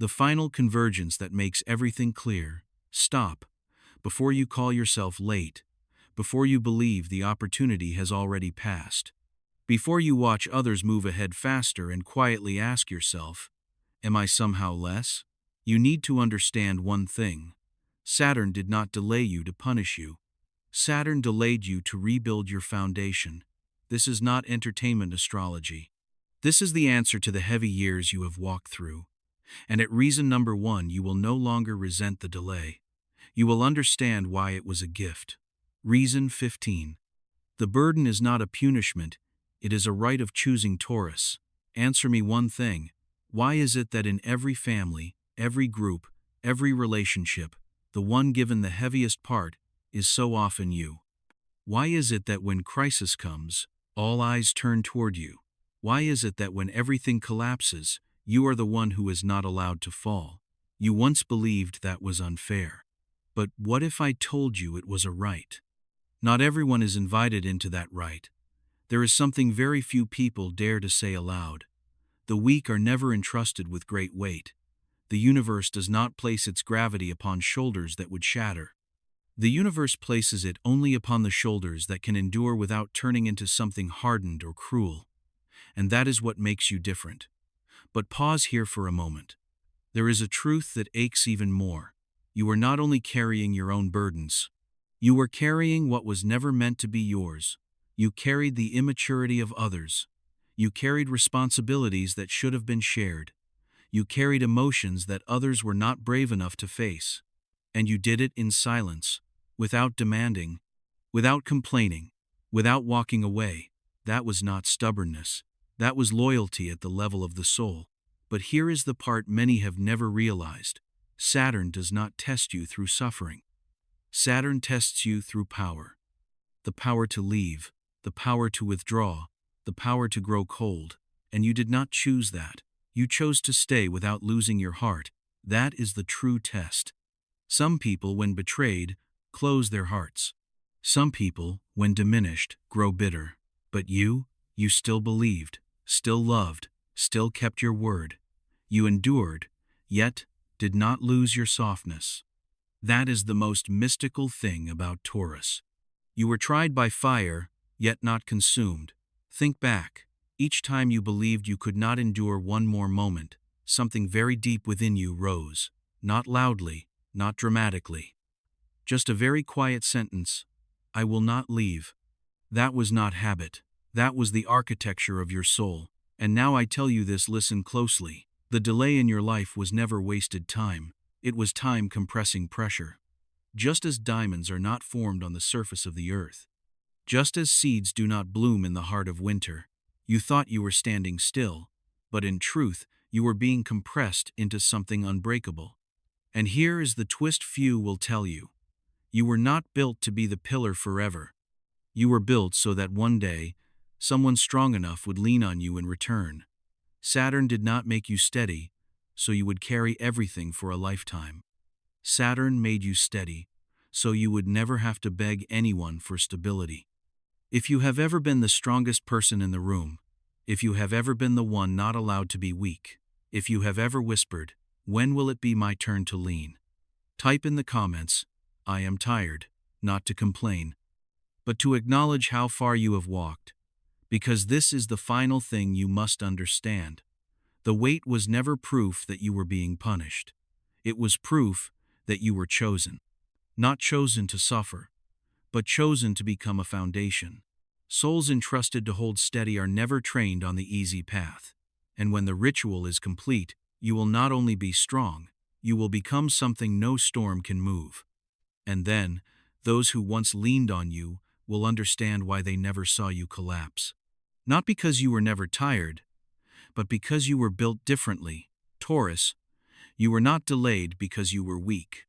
The final convergence that makes everything clear. Stop. Before you call yourself late. Before you believe the opportunity has already passed. Before you watch others move ahead faster and quietly ask yourself, am I somehow less? You need to understand one thing. Saturn did not delay you to punish you. Saturn delayed you to rebuild your foundation. This is not entertainment astrology. This is the answer to the heavy years you have walked through. And at reason number 1, you will no longer resent the delay. You will understand why it was a gift. Reason 15. The burden is not a punishment, it is a right of choosing. Taurus. Answer me one thing. Why is it that in every family, every group, every relationship, the one given the heaviest part is so often you? Why is it that when crisis comes, all eyes turn toward you? Why is it that when everything collapses, you are the one who is not allowed to fall? You once believed that was unfair. But what if I told you it was a right? Not everyone is invited into that right. There is something very few people dare to say aloud. The weak are never entrusted with great weight. The universe does not place its gravity upon shoulders that would shatter. The universe places it only upon the shoulders that can endure without turning into something hardened or cruel. And that is what makes you different. But pause here for a moment. There is a truth that aches even more. You are not only carrying your own burdens. You are carrying what was never meant to be yours. You carried the immaturity of others. You carried responsibilities that should have been shared. You carried emotions that others were not brave enough to face. And you did it in silence, without demanding, without complaining, without walking away. That was not stubbornness. That was loyalty at the level of the soul. But here is the part many have never realized. Saturn does not test you through suffering. Saturn tests you through power. The power to leave, the power to withdraw, the power to grow cold. And you did not choose that. You chose to stay without losing your heart. That is the true test. Some people, when betrayed, close their hearts. Some people, when diminished, grow bitter. But you still believed, still loved, still kept your word. You endured, yet did not lose your softness. That is the most mystical thing about Taurus. You were tried by fire, yet not consumed. Think back. Each time you believed you could not endure one more moment, something very deep within you rose. Not loudly, not dramatically. Just a very quiet sentence. I will not leave. That was not habit. That was the architecture of your soul. And now I tell you this, listen closely. The delay in your life was never wasted time. It was time compressing pressure. Just as diamonds are not formed on the surface of the earth. Just as seeds do not bloom in the heart of winter. You thought you were standing still, but in truth, you were being compressed into something unbreakable. And here is the twist few will tell you. You were not built to be the pillar forever. You were built so that one day, someone strong enough would lean on you in return. Saturn did not make you steady, so you would carry everything for a lifetime. Saturn made you steady, so you would never have to beg anyone for stability. If you have ever been the strongest person in the room, if you have ever been the one not allowed to be weak, if you have ever whispered, when will it be my turn to lean? Type in the comments, I am tired, not to complain, but to acknowledge how far you have walked, because this is the final thing you must understand. The wait was never proof that you were being punished. It was proof that you were chosen. Not chosen to suffer, but chosen to become a foundation. Souls entrusted to hold steady are never trained on the easy path. And when the ritual is complete, you will not only be strong, you will become something no storm can move. And then, those who once leaned on you will understand why they never saw you collapse. Not because you were never tired, but because you were built differently. Taurus, you were not delayed because you were weak.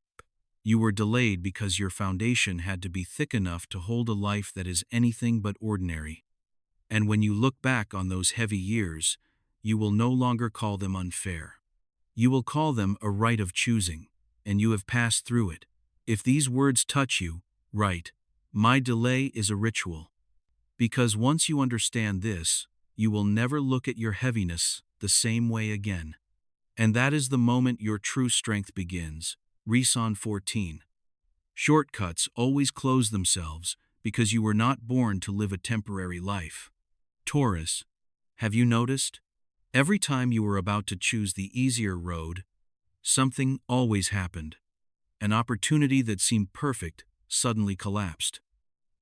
You were delayed because your foundation had to be thick enough to hold a life that is anything but ordinary. And when you look back on those heavy years, you will no longer call them unfair. You will call them a rite of choosing, and you have passed through it. If these words touch you, write, my delay is a ritual. Because once you understand this, you will never look at your heaviness the same way again. And that is the moment your true strength begins. Reason 14. Shortcuts always close themselves because you were not born to live a temporary life. Taurus, have you noticed? Every time you were about to choose the easier road, something always happened. An opportunity that seemed perfect suddenly collapsed.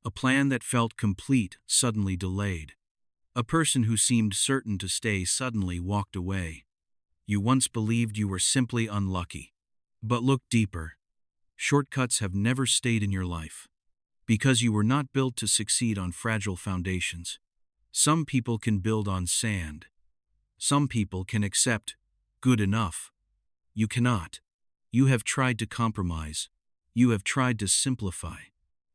A plan that felt complete suddenly delayed. A person who seemed certain to stay suddenly walked away. You once believed you were simply unlucky. But look deeper. Shortcuts have never stayed in your life. Because you were not built to succeed on fragile foundations. Some people can build on sand. Some people can accept good enough. You cannot. You have tried to compromise. You have tried to simplify.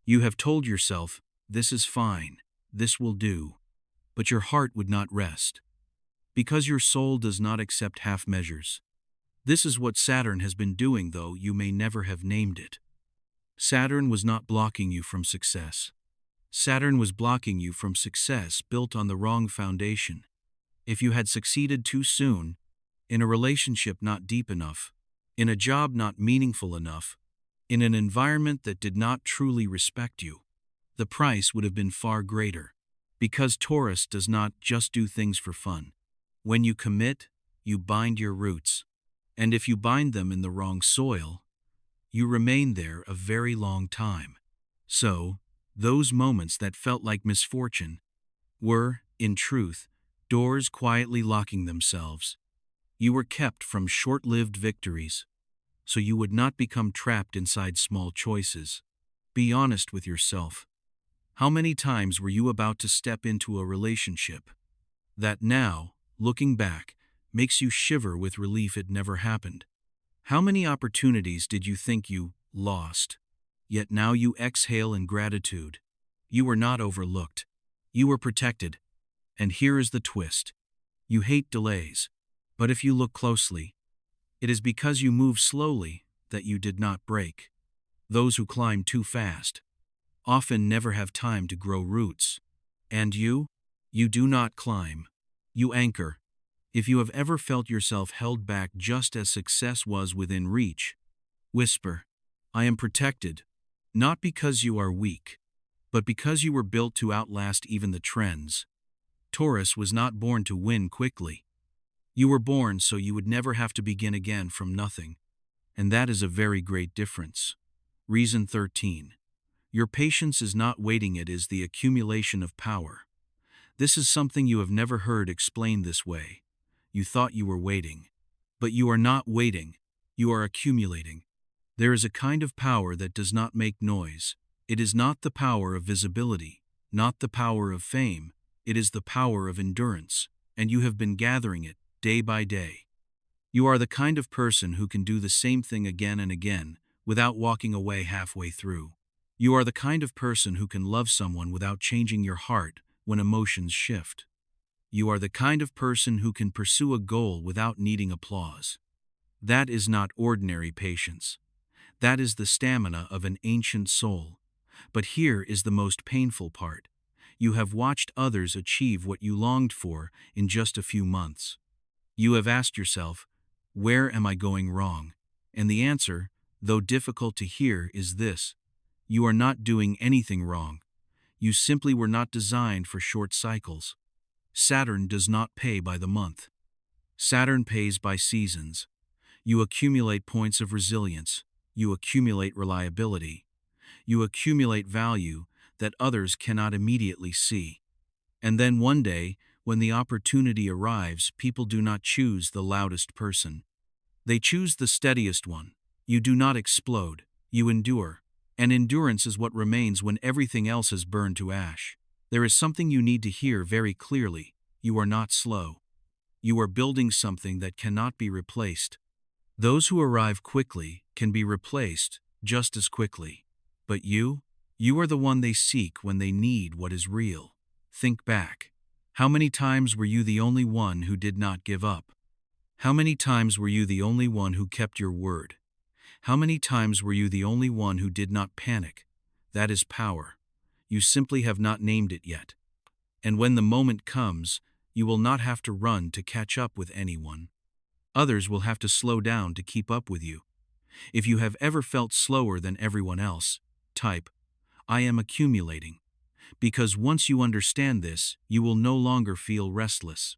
You have told yourself, this is fine, this will do. But your heart would not rest. Because your soul does not accept half measures. This is what Saturn has been doing, though you may never have named it. Saturn was not blocking you from success. Saturn was blocking you from success built on the wrong foundation. If you had succeeded too soon, in a relationship not deep enough, in a job not meaningful enough, in an environment that did not truly respect you, the price would have been far greater. Because Taurus does not just do things for fun. When you commit, you bind your roots. And if you bind them in the wrong soil, you remain there a very long time. So, those moments that felt like misfortune were, in truth, doors quietly locking themselves. You were kept from short-lived victories, so you would not become trapped inside small choices. Be honest with yourself. How many times were you about to step into a relationship that now, looking back, makes you shiver with relief it never happened? How many opportunities did you think you lost? Yet now you exhale in gratitude. You were not overlooked. You were protected. And here is the twist. You hate delays. But if you look closely, it is because you move slowly that you did not break. Those who climb too fast often never have time to grow roots. And you do not climb. You anchor. If you have ever felt yourself held back just as success was within reach, whisper, I am protected, not because you are weak, but because you were built to outlast even the trends. Taurus was not born to win quickly. You were born so you would never have to begin again from nothing. And that is a very great difference. Reason 13. Your patience is not waiting, it is the accumulation of power. This is something you have never heard explained this way. You thought you were waiting. But you are not waiting. You are accumulating. There is a kind of power that does not make noise. It is not the power of visibility, not the power of fame. It is the power of endurance, and you have been gathering it day by day. You are the kind of person who can do the same thing again and again without walking away halfway through. You are the kind of person who can love someone without changing your heart when emotions shift. You are the kind of person who can pursue a goal without needing applause. That is not ordinary patience. That is the stamina of an ancient soul. But here is the most painful part. You have watched others achieve what you longed for in just a few months. You have asked yourself, where am I going wrong? And the answer, though difficult to hear, is this. You are not doing anything wrong. You simply were not designed for short cycles. Saturn does not pay by the month. Saturn pays by seasons. You accumulate points of resilience. You accumulate reliability. You accumulate value that others cannot immediately see. And then one day, when the opportunity arrives, people do not choose the loudest person. They choose the steadiest one. You do not explode. You endure. And endurance is what remains when everything else has burned to ash. There is something you need to hear very clearly. You are not slow. You are building something that cannot be replaced. Those who arrive quickly can be replaced just as quickly. But you are the one they seek when they need what is real. Think back. How many times were you the only one who did not give up? How many times were you the only one who kept your word? How many times were you the only one who did not panic? That is power. You simply have not named it yet. And when the moment comes, you will not have to run to catch up with anyone. Others will have to slow down to keep up with you. If you have ever felt slower than everyone else, type, I am accumulating. Because once you understand this, you will no longer feel restless.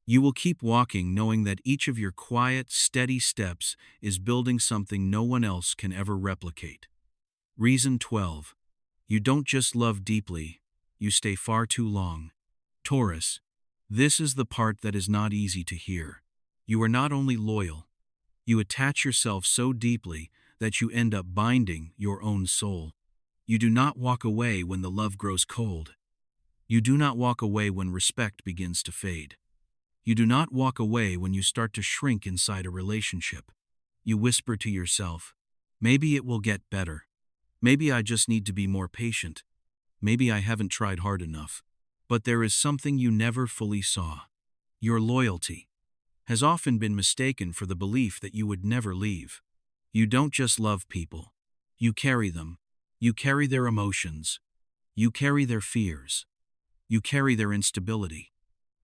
You will keep walking knowing that each of your quiet, steady steps is building something no one else can ever replicate. Reason 12. You don't just love deeply, you stay far too long. Taurus, this is the part that is not easy to hear. You are not only loyal, you attach yourself so deeply that you end up binding your own soul. You do not walk away when the love grows cold. You do not walk away when respect begins to fade. You do not walk away when you start to shrink inside a relationship. You whisper to yourself, maybe it will get better. Maybe I just need to be more patient. Maybe I haven't tried hard enough. But there is something you never fully saw. Your loyalty has often been mistaken for the belief that you would never leave. You don't just love people. You carry them. You carry their emotions. You carry their fears. You carry their instability.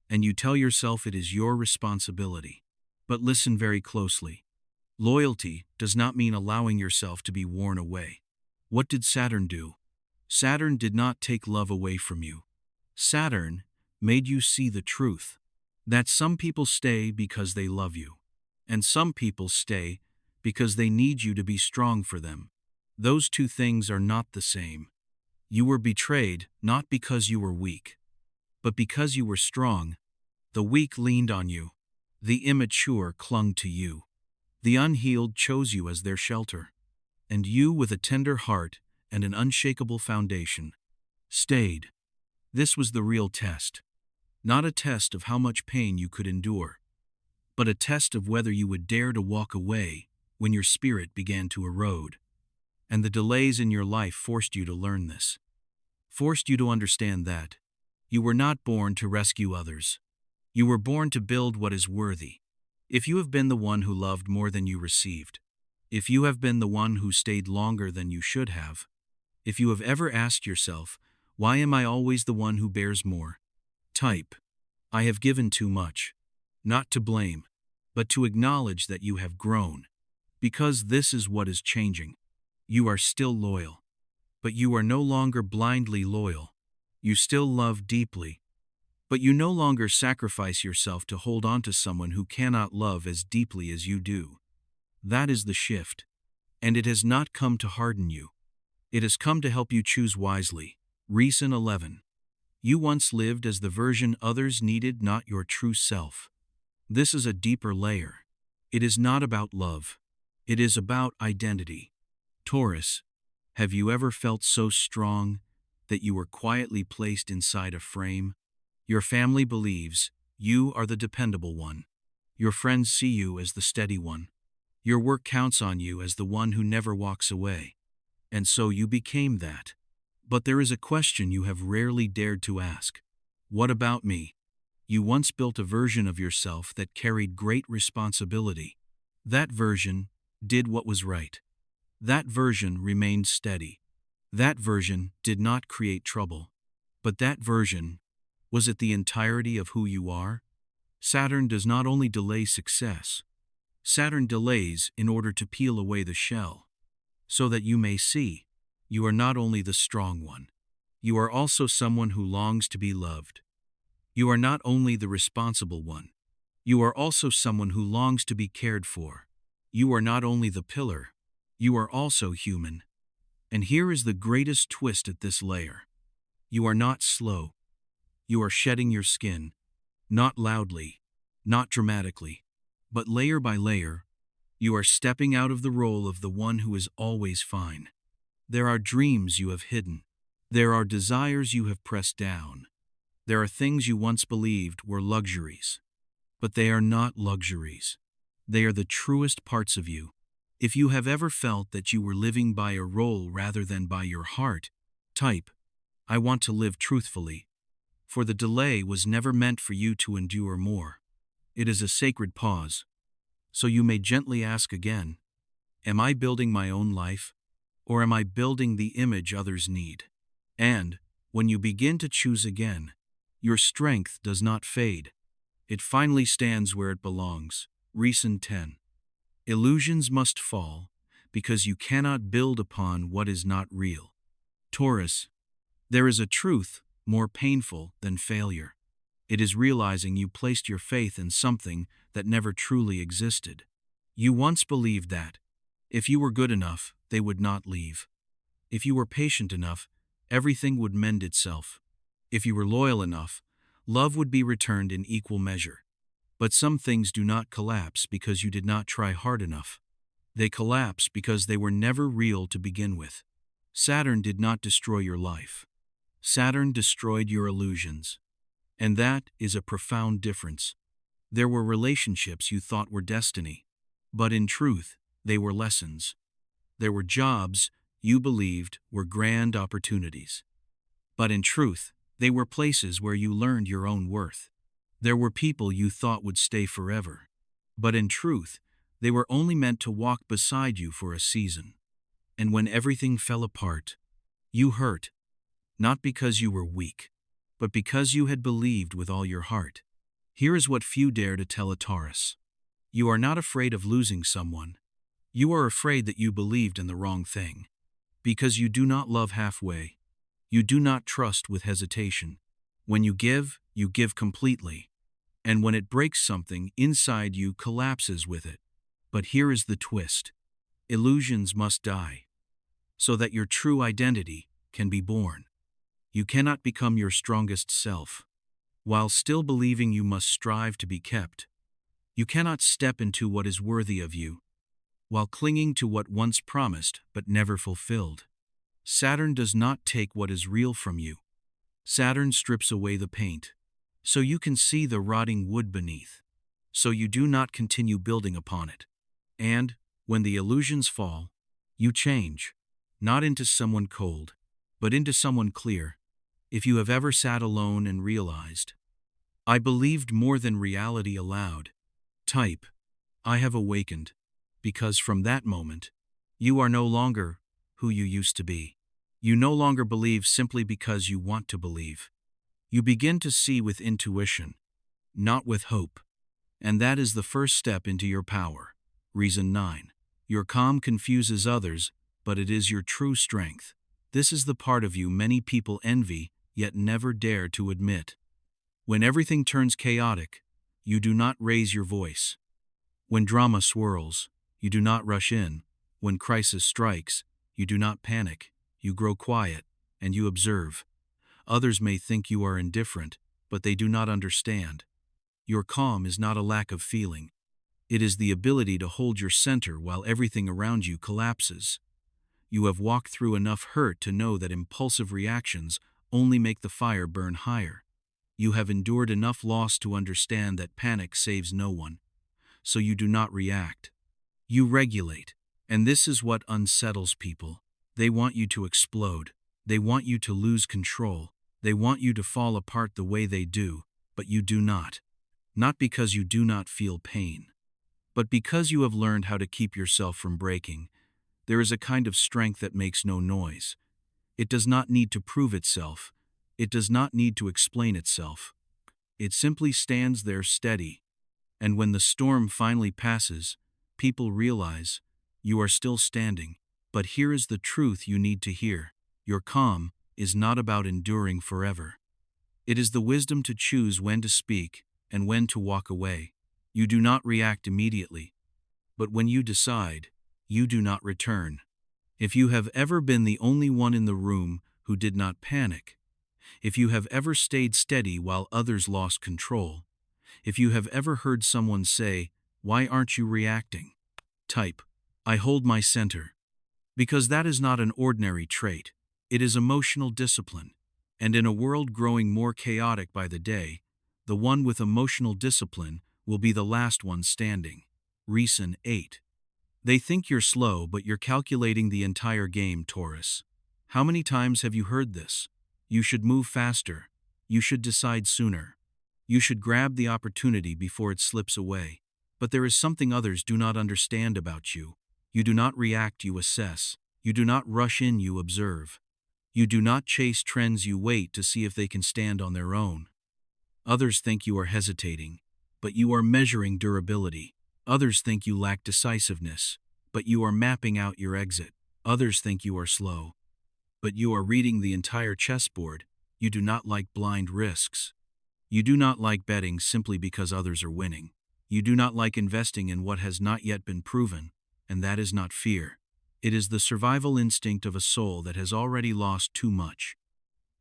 And you tell yourself it is your responsibility. But listen very closely. Loyalty does not mean allowing yourself to be worn away. What did Saturn do? Saturn did not take love away from you. Saturn made you see the truth. That some people stay because they love you. And some people stay because they need you to be strong for them. Those two things are not the same. You were betrayed not because you were weak, but because you were strong. The weak leaned on you. The immature clung to you. The unhealed chose you as their shelter. And you, with a tender heart and an unshakable foundation, stayed. This was the real test. Not a test of how much pain you could endure, but a test of whether you would dare to walk away when your spirit began to erode. And the delays in your life forced you to learn this. Forced you to understand that you were not born to rescue others. You were born to build what is worthy. If you have been the one who loved more than you received, if you have been the one who stayed longer than you should have, if you have ever asked yourself, why am I always the one who bears more? Type, I have given too much. Not to blame, but to acknowledge that you have grown. Because this is what is changing. You are still loyal, but you are no longer blindly loyal. You still love deeply, but you no longer sacrifice yourself to hold on to someone who cannot love as deeply as you do. That is the shift, and it has not come to harden you. It has come to help you choose wisely. Reason 11. You once lived as the version others needed, not your true self. This is a deeper layer. It is not about love. It is about identity. Taurus, have you ever felt so strong that you were quietly placed inside a frame? Your family believes you are the dependable one. Your friends see you as the steady one. Your work counts on you as the one who never walks away. And so you became that. But there is a question you have rarely dared to ask. What about me? You once built a version of yourself that carried great responsibility. That version did what was right. That version remained steady. That version did not create trouble. But that version, was it the entirety of who you are? Saturn does not only delay success. Saturn delays in order to peel away the shell, so that you may see, you are not only the strong one. You are also someone who longs to be loved. You are not only the responsible one. You are also someone who longs to be cared for. You are not only the pillar. You are also human. And here is the greatest twist at this layer. You are not slow. You are shedding your skin, not loudly, not dramatically, but layer by layer. You are stepping out of the role of the one who is always fine. There are dreams you have hidden. There are desires you have pressed down. There are things you once believed were luxuries. But they are not luxuries. They are the truest parts of you. If you have ever felt that you were living by a role rather than by your heart, type, I want to live truthfully. For the delay was never meant for you to endure more. It is a sacred pause. So you may gently ask again, am I building my own life? Or am I building the image others need? And, when you begin to choose again, your strength does not fade. It finally stands where it belongs, Reason 10. Illusions must fall, because you cannot build upon what is not real. Taurus. There is a truth more painful than failure. It is realizing you placed your faith in something that never truly existed. You once believed that, if you were good enough, they would not leave. If you were patient enough, everything would mend itself. If you were loyal enough, love would be returned in equal measure. But some things do not collapse because you did not try hard enough. They collapse because they were never real to begin with. Saturn did not destroy your life. Saturn destroyed your illusions. And that is a profound difference. There were relationships you thought were destiny, but in truth, they were lessons. There were jobs you believed were grand opportunities, but in truth, they were places where you learned your own worth. There were people you thought would stay forever, but in truth, they were only meant to walk beside you for a season. And when everything fell apart, you hurt, not because you were weak, but because you had believed with all your heart. Here is what few dare to tell a Taurus. You are not afraid of losing someone. You are afraid that you believed in the wrong thing. Because you do not love halfway. You do not trust with hesitation. When you give completely. And when it breaks, something inside you collapses with it. But here is the twist. Illusions must die, so that your true identity can be born. You cannot become your strongest self, while still believing you must strive to be kept. You cannot step into what is worthy of you, while clinging to what once promised but never fulfilled. Saturn does not take what is real from you. Saturn strips away the paint, so you can see the rotting wood beneath, so you do not continue building upon it. And, when the illusions fall, you change, not into someone cold, but into someone clear. If you have ever sat alone and realized, I believed more than reality allowed, type, I have awakened, because from that moment, you are no longer who you used to be. You no longer believe simply because you want to believe. You begin to see with intuition, not with hope. And that is the first step into your power. Reason 9. Your calm confuses others, but it is your true strength. This is the part of you many people envy, yet never dare to admit. When everything turns chaotic, you do not raise your voice. When drama swirls, you do not rush in. When crisis strikes, you do not panic. You grow quiet, and you observe. Others may think you are indifferent, but they do not understand. Your calm is not a lack of feeling. It is the ability to hold your center while everything around you collapses. You have walked through enough hurt to know that impulsive reactions only make the fire burn higher. You have endured enough loss to understand that panic saves no one. So you do not react. You regulate. And this is what unsettles people. They want you to explode. They want you to lose control. They want you to fall apart the way they do, but you do not. Not because you do not feel pain, but because you have learned how to keep yourself from breaking. There is a kind of strength that makes no noise. It does not need to prove itself. It does not need to explain itself. It simply stands there steady. And when the storm finally passes, people realize you are still standing. But here is the truth you need to hear. Your calm is not about enduring forever. It is the wisdom to choose when to speak and when to walk away. You do not react immediately. But when you decide, you do not return. If you have ever been the only one in the room who did not panic, if you have ever stayed steady while others lost control, if you have ever heard someone say, "Why aren't you reacting?" type, "I hold my center." Because that is not an ordinary trait. It is emotional discipline. And in a world growing more chaotic by the day, the one with emotional discipline will be the last one standing. Reason 8. They think you're slow, but you're calculating the entire game, Taurus. How many times have you heard this? You should move faster. You should decide sooner. You should grab the opportunity before it slips away. But there is something others do not understand about you. You do not react, you assess. You do not rush in, you observe. You do not chase trends, you wait to see if they can stand on their own. Others think you are hesitating, but you are measuring durability. Others think you lack decisiveness, but you are mapping out your exit. Others think you are slow, but you are reading the entire chessboard. You do not like blind risks. You do not like betting simply because others are winning. You do not like investing in what has not yet been proven, and that is not fear. It is the survival instinct of a soul that has already lost too much.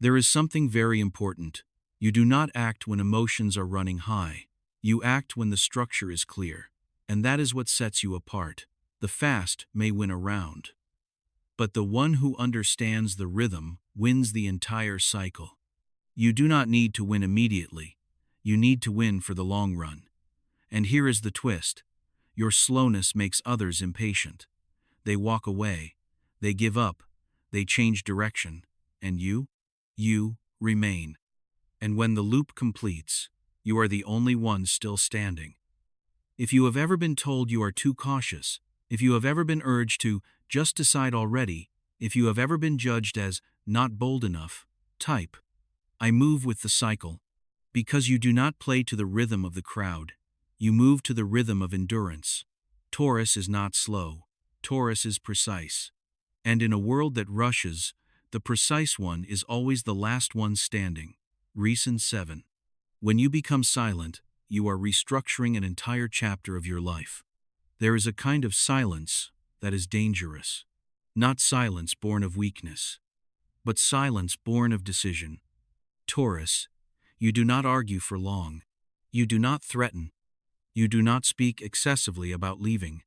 There is something very important. You do not act when emotions are running high. You act when the structure is clear, and that is what sets you apart. The fast may win a round, but the one who understands the rhythm wins the entire cycle. You do not need to win immediately. You need to win for the long run. And here is the twist. Your slowness makes others impatient. They walk away. They give up. They change direction. And you remain. And when the loop completes, you are the only one still standing. If you have ever been told you are too cautious, if you have ever been urged to just decide already, if you have ever been judged as not bold enough, type, I move with the cycle. Because you do not play to the rhythm of the crowd, you move to the rhythm of endurance. Taurus is not slow. Taurus is precise. And in a world that rushes, the precise one is always the last one standing. Reason 7. When you become silent, you are restructuring an entire chapter of your life. There is a kind of silence that is dangerous. Not silence born of weakness, but silence born of decision. Taurus, you do not argue for long. You do not threaten. You do not speak excessively about leaving.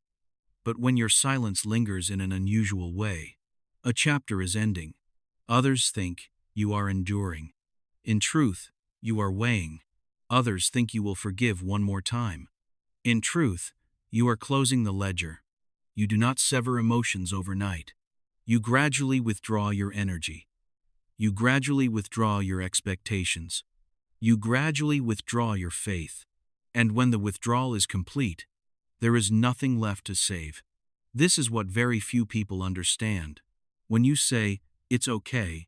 But when your silence lingers in an unusual way, a chapter is ending. Others think you are enduring. In truth, you are weighing. Others think you will forgive one more time. In truth, you are closing the ledger. You do not sever emotions overnight. You gradually withdraw your energy. You gradually withdraw your expectations. You gradually withdraw your faith. And when the withdrawal is complete, there is nothing left to save. This is what very few people understand. When you say, it's okay,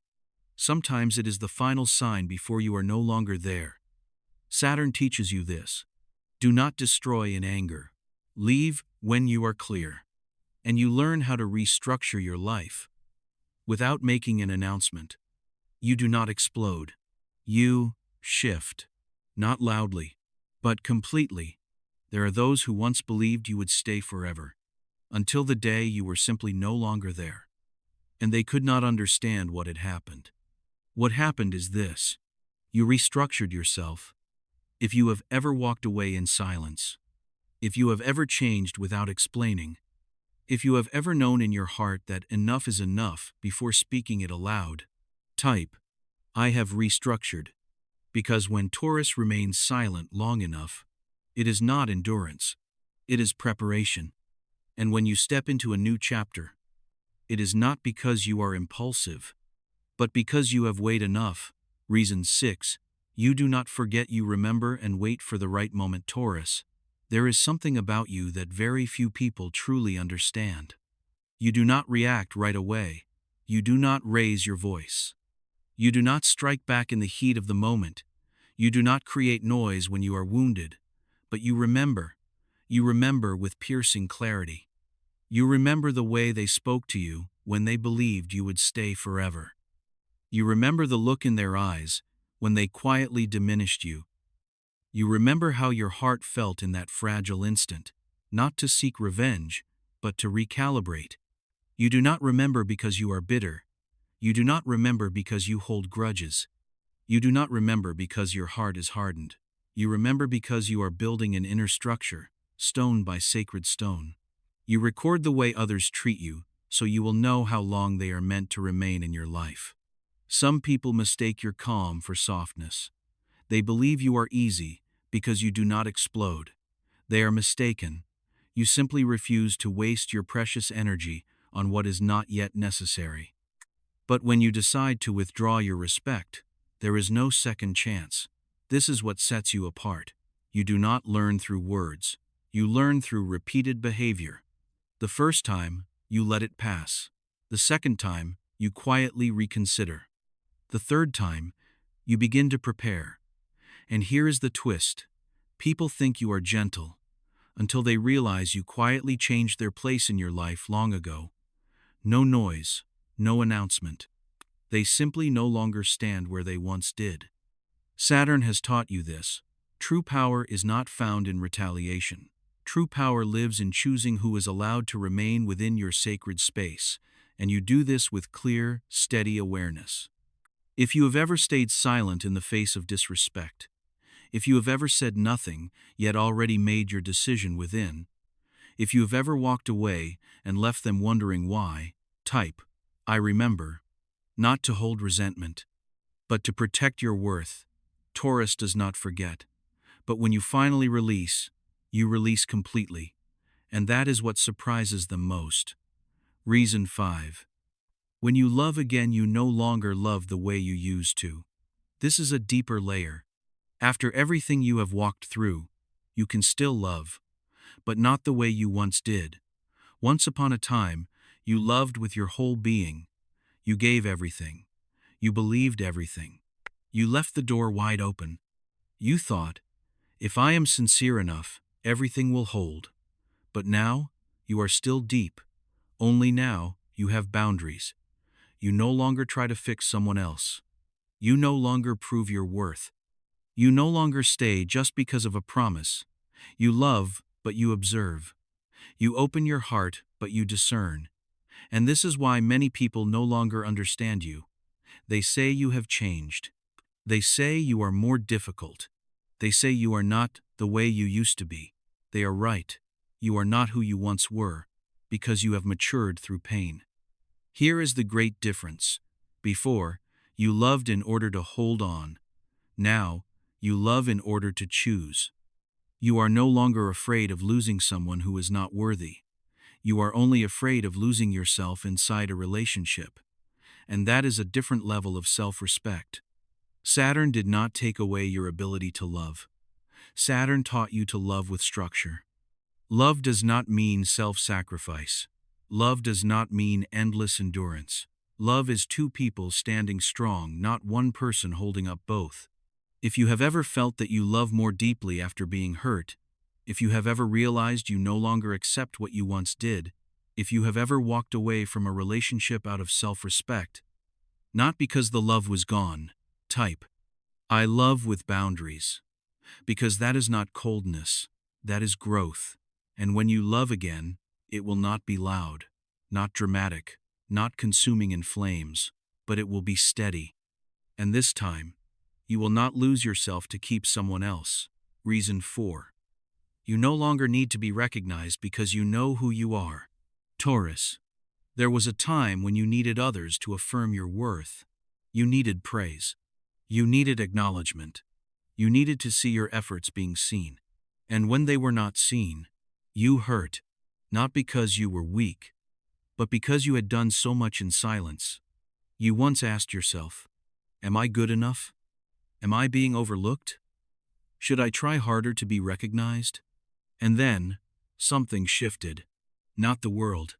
sometimes it is the final sign before you are no longer there. Saturn teaches you this. Do not destroy in anger. Leave when you are clear. And you learn how to restructure your life. Without making an announcement. You do not explode. You shift. Not loudly, but completely. There are those who once believed you would stay forever, until the day you were simply no longer there. And they could not understand what had happened. What happened is this. You restructured yourself. If you have ever walked away in silence, if you have ever changed without explaining, if you have ever known in your heart that enough is enough before speaking it aloud, type, I have restructured. Because when Taurus remains silent long enough, it is not endurance, it is preparation. And when you step into a new chapter, it is not because you are impulsive, but because you have weighed enough. Reason 6. You do not forget, you remember and wait for the right moment. Taurus, there is something about you that very few people truly understand. You do not react right away. You do not raise your voice. You do not strike back in the heat of the moment. You do not create noise when you are wounded. But you remember. You remember with piercing clarity. You remember the way they spoke to you when they believed you would stay forever. You remember the look in their eyes when they quietly diminished you. You remember how your heart felt in that fragile instant, not to seek revenge, but to recalibrate. You do not remember because you are bitter. You do not remember because you hold grudges. You do not remember because your heart is hardened. You remember because you are building an inner structure, stone by sacred stone. You record the way others treat you, so you will know how long they are meant to remain in your life. Some people mistake your calm for softness. They believe you are easy because you do not explode. They are mistaken. You simply refuse to waste your precious energy on what is not yet necessary. But when you decide to withdraw your respect, there is no second chance. This is what sets you apart. You do not learn through words. You learn through repeated behavior. The first time, you let it pass. The second time, you quietly reconsider. The third time, you begin to prepare. And here is the twist. People think you are gentle. until they realize you quietly changed their place in your life long ago. No noise, no announcement. They simply no longer stand where they once did. Saturn has taught you this. True power is not found in retaliation. True power lives in choosing who is allowed to remain within your sacred space, and you do this with clear, steady awareness. If you have ever stayed silent in the face of disrespect, if you have ever said nothing, yet already made your decision within, if you have ever walked away and left them wondering why, type, I remember, not to hold resentment, but to protect your worth. Taurus does not forget, but when you finally release, you release completely, and that is what surprises them most. Reason 5. When you love again, you no longer love the way you used to. This is a deeper layer. After everything you have walked through, you can still love, but not the way you once did. Once upon a time, you loved with your whole being. You gave everything. You believed everything. You left the door wide open. You thought, if I am sincere enough, everything will hold. But now, you are still deep. Only now, you have boundaries. You no longer try to fix someone else. You no longer prove your worth. You no longer stay just because of a promise. You love, but you observe. You open your heart, but you discern. And this is why many people no longer understand you. They say you have changed. They say you are more difficult. They say you are not the way you used to be. They are right. You are not who you once were, because you have matured through pain. Here is the great difference. Before, you loved in order to hold on. Now, you love in order to choose. You are no longer afraid of losing someone who is not worthy. You are only afraid of losing yourself inside a relationship. And that is a different level of self-respect. Saturn did not take away your ability to love. Saturn taught you to love with structure. Love does not mean self-sacrifice. Love does not mean endless endurance. Love is two people standing strong, not one person holding up both. If you have ever felt that you love more deeply after being hurt, if you have ever realized you no longer accept what you once did, if you have ever walked away from a relationship out of self-respect, not because the love was gone, type, I love with boundaries. Because that is not coldness, that is growth. And when you love again, it will not be loud, not dramatic, not consuming in flames, but it will be steady. And this time, you will not lose yourself to keep someone else. Reason 4. You no longer need to be recognized because you know who you are. Taurus. There was a time when you needed others to affirm your worth. You needed praise. You needed acknowledgement. You needed to see your efforts being seen. And when they were not seen, you hurt, not because you were weak, but because you had done so much in silence. You once asked yourself, am I good enough? Am I being overlooked? Should I try harder to be recognized? And then, something shifted. Not the world,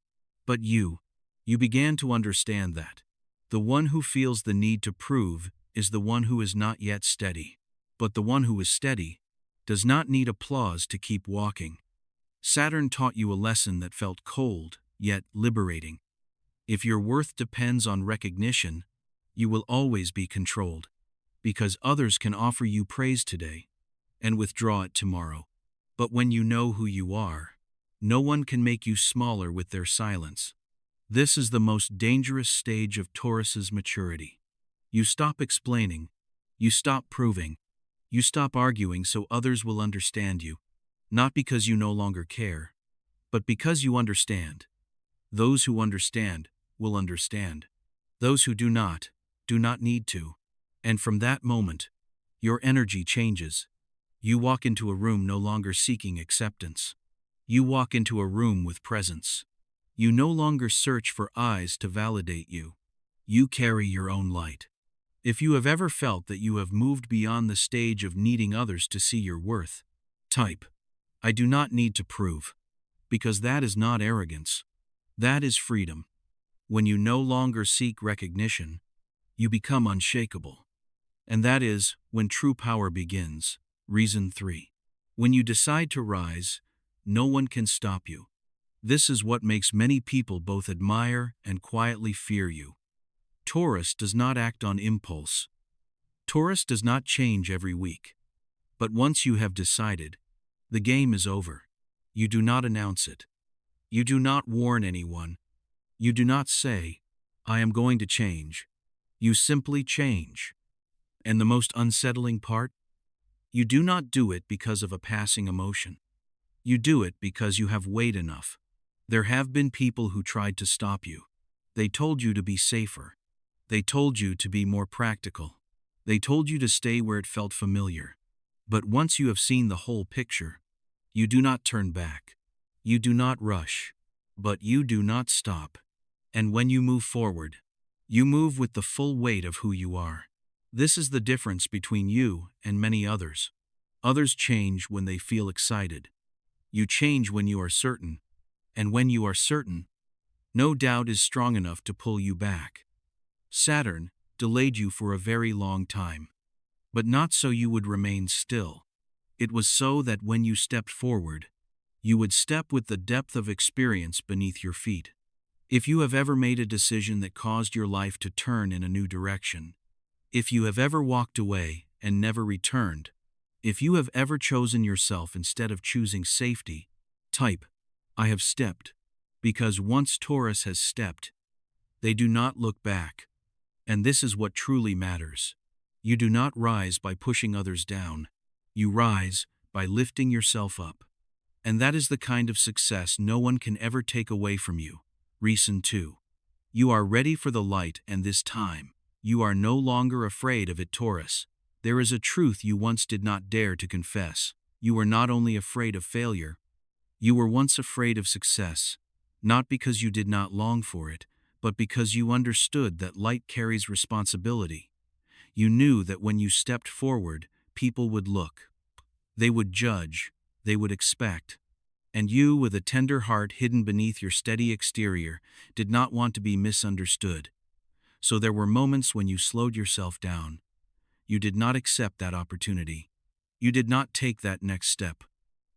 but you. You began to understand that the one who feels the need to prove is the one who is not yet steady. But the one who is steady does not need applause to keep walking. Saturn taught you a lesson that felt cold, yet liberating. If your worth depends on recognition, you will always be controlled, because others can offer you praise today and withdraw it tomorrow. But when you know who you are, no one can make you smaller with their silence. This is the most dangerous stage of Taurus's maturity. You stop explaining, you stop proving, you stop arguing so others will understand you, not because you no longer care, but because you understand. Those who understand will understand. Those who do not need to. And from that moment, your energy changes. You walk into a room no longer seeking acceptance. You walk into a room with presence. You no longer search for eyes to validate you. You carry your own light. If you have ever felt that you have moved beyond the stage of needing others to see your worth, type, I do not need to prove, because that is not arrogance. That is freedom. When you no longer seek recognition, you become unshakable. And that is when true power begins. Reason 3. When you decide to rise, No one can stop you. This is what makes many people both admire and quietly fear you. Taurus does not act on impulse. Taurus does not change every week. But once you have decided, the game is over. You do not announce it. You do not warn anyone. You do not say, I am going to change. You simply change. And the most unsettling part? You do not do it because of a passing emotion. You do it because you have weighed enough. There have been people who tried to stop you. They told you to be safer. They told you to be more practical. They told you to stay where it felt familiar. But once you have seen the whole picture, you do not turn back. You do not rush. But you do not stop. And when you move forward, you move with the full weight of who you are. This is the difference between you and many others. Others change when they feel excited. You change when you are certain. And when you are certain, no doubt is strong enough to pull you back. Saturn delayed you for a very long time. But not so you would remain still. It was so that when you stepped forward, you would step with the depth of experience beneath your feet. If you have ever made a decision that caused your life to turn in a new direction, if you have ever walked away and never returned, if you have ever chosen yourself instead of choosing safety, type, I have stepped. Because once Taurus has stepped, they do not look back. And this is what truly matters. You do not rise by pushing others down. You rise by lifting yourself up. And that is the kind of success no one can ever take away from you. Reason 2. You are ready for the light, and this time, you are no longer afraid of it, Taurus. There is a truth you once did not dare to confess. You were not only afraid of failure, you were once afraid of success, not because you did not long for it, but because you understood that light carries responsibility. You knew that when you stepped forward, people would look. They would judge. They would expect. And you, with a tender heart hidden beneath your steady exterior, did not want to be misunderstood. So there were moments when you slowed yourself down. You did not accept that opportunity. You did not take that next step.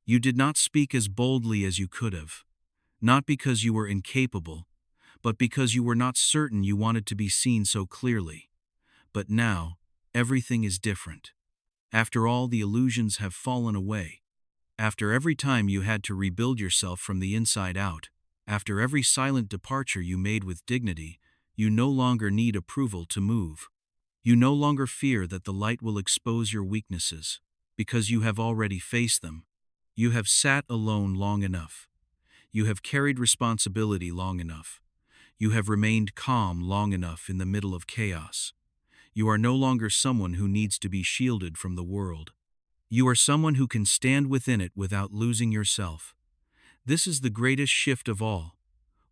You did not speak as boldly as you could have. Not because you were incapable, but because you were not certain you wanted to be seen so clearly. But now, everything is different. After all the illusions have fallen away, after every time you had to rebuild yourself from the inside out, after every silent departure you made with dignity, you no longer need approval to move. You no longer fear that the light will expose your weaknesses, because you have already faced them. You have sat alone long enough. You have carried responsibility long enough. You have remained calm long enough in the middle of chaos. You are no longer someone who needs to be shielded from the world. You are someone who can stand within it without losing yourself. This is the greatest shift of all.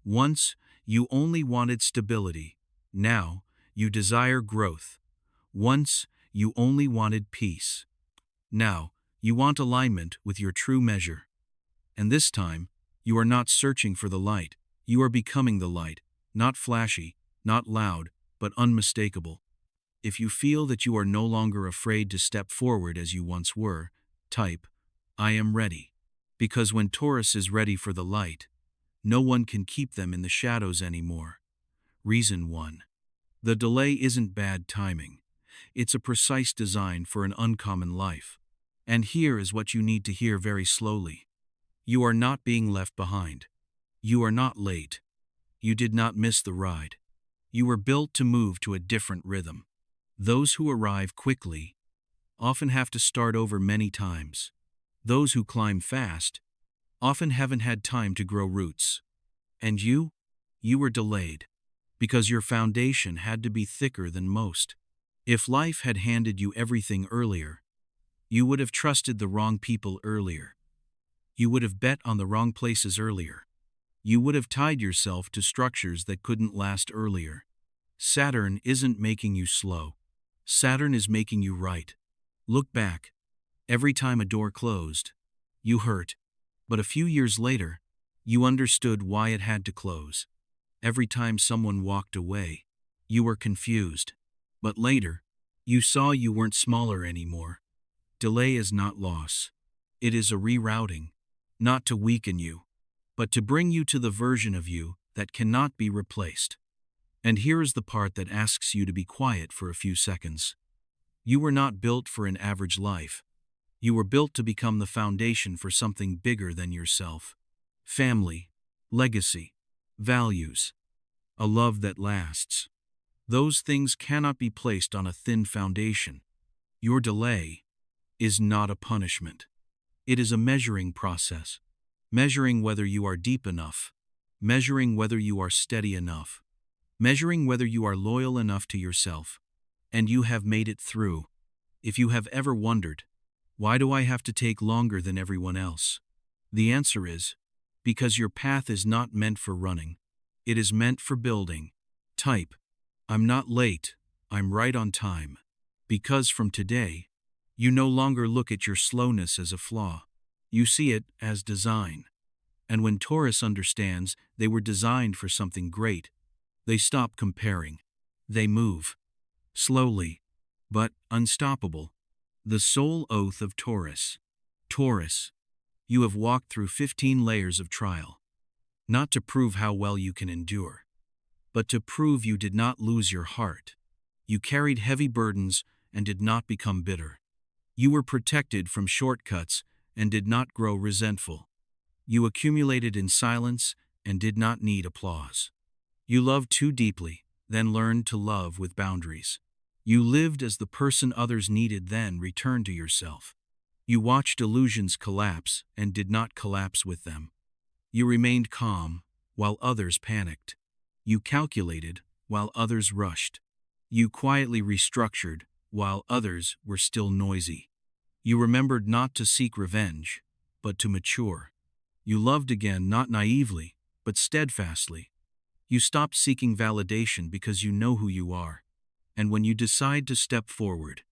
Once, you only wanted stability. Now, you desire growth. Once, you only wanted peace. Now, you want alignment with your true measure. And this time, you are not searching for the light. You are becoming the light, not flashy, not loud, but unmistakable. If you feel that you are no longer afraid to step forward as you once were, type, I am ready. Because when Taurus is ready for the light, no one can keep them in the shadows anymore. Reason 1. The delay isn't bad timing. It's a precise design for an uncommon life. And here is what you need to hear very slowly. You are not being left behind. You are not late. You did not miss the ride. You were built to move to a different rhythm. Those who arrive quickly often have to start over many times. Those who climb fast often haven't had time to grow roots. And you were delayed because your foundation had to be thicker than most. If life had handed you everything earlier, you would have trusted the wrong people earlier. You would have bet on the wrong places earlier. You would have tied yourself to structures that couldn't last earlier. Saturn isn't making you slow. Saturn is making you right. Look back. Every time a door closed, you hurt. But a few years later, you understood why it had to close. Every time someone walked away, you were confused. But later, you saw you weren't smaller anymore. Delay is not loss. It is a rerouting. not to weaken you, but to bring you to the version of you that cannot be replaced. And here is the part that asks you to be quiet for a few seconds. You were not built for an average life. You were built to become the foundation for something bigger than yourself. Family, legacy, values, a love that lasts. Those things cannot be placed on a thin foundation. Your delay is not a punishment. It is a measuring process, measuring whether you are deep enough, measuring whether you are steady enough, measuring whether you are loyal enough to yourself, and you have made it through. If you have ever wondered, why do I have to take longer than everyone else? The answer is, because your path is not meant for running. It is meant for building. Type, I'm not late, I'm right on time. Because from today, you no longer look at your slowness as a flaw. You see it as design. And when Taurus understands they were designed for something great, they stop comparing. They move. Slowly, but unstoppable. The soul oath of Taurus. Taurus, you have walked through 15 layers of trial. Not to prove how well you can endure, but to prove you did not lose your heart. You carried heavy burdens and did not become bitter. You were protected from shortcuts and did not grow resentful. You accumulated in silence and did not need applause. You loved too deeply, then learned to love with boundaries. You lived as the person others needed, then returned to yourself. You watched illusions collapse and did not collapse with them. You remained calm while others panicked. You calculated while others rushed. You quietly restructured while others were still noisy. You remembered not to seek revenge, but to mature. You loved again, not naively, but steadfastly. You stopped seeking validation because you know who you are. And when you decide to step forward,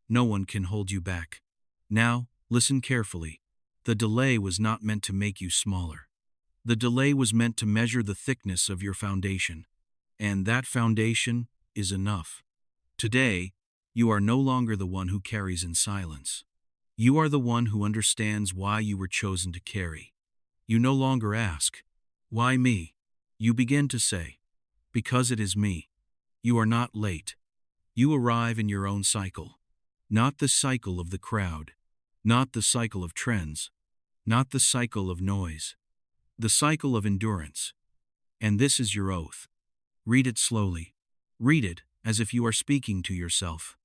no one can hold you back. Now, listen carefully. The delay was not meant to make you smaller. The delay was meant to measure the thickness of your foundation. And that foundation is enough. Today, you are no longer the one who carries in silence. You are the one who understands why you were chosen to carry. You no longer ask, why me? You begin to say, because it is me. You are not late. You arrive in your own cycle. Not the cycle of the crowd. Not the cycle of trends. Not the cycle of noise. The cycle of endurance. And this is your oath. Read it slowly. Read it as if you are speaking to yourself.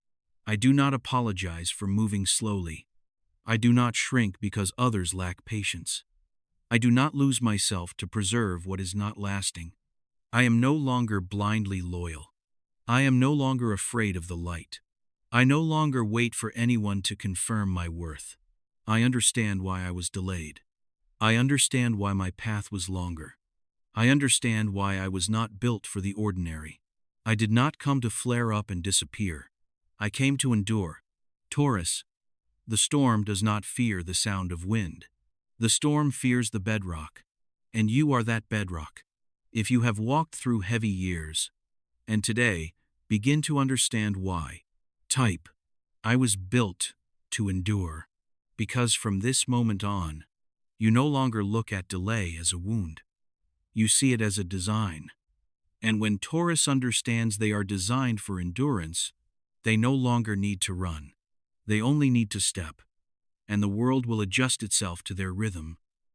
I do not apologize for moving slowly. I do not shrink because others lack patience. I do not lose myself to preserve what is not lasting. I am no longer blindly loyal. I am no longer afraid of the light. I no longer wait for anyone to confirm my worth. I understand why I was delayed. I understand why my path was longer. I understand why I was not built for the ordinary. I did not come to flare up and disappear. I came to endure. Taurus, the storm does not fear the sound of wind. The storm fears the bedrock, and you are that bedrock. If you have walked through heavy years, and today begin to understand why, type, I was built to endure, because from this moment on, you no longer look at delay as a wound. You see it as a design. And when Taurus understands they are designed for endurance, they no longer need to run. They only need to step. And the world will adjust itself to their rhythm.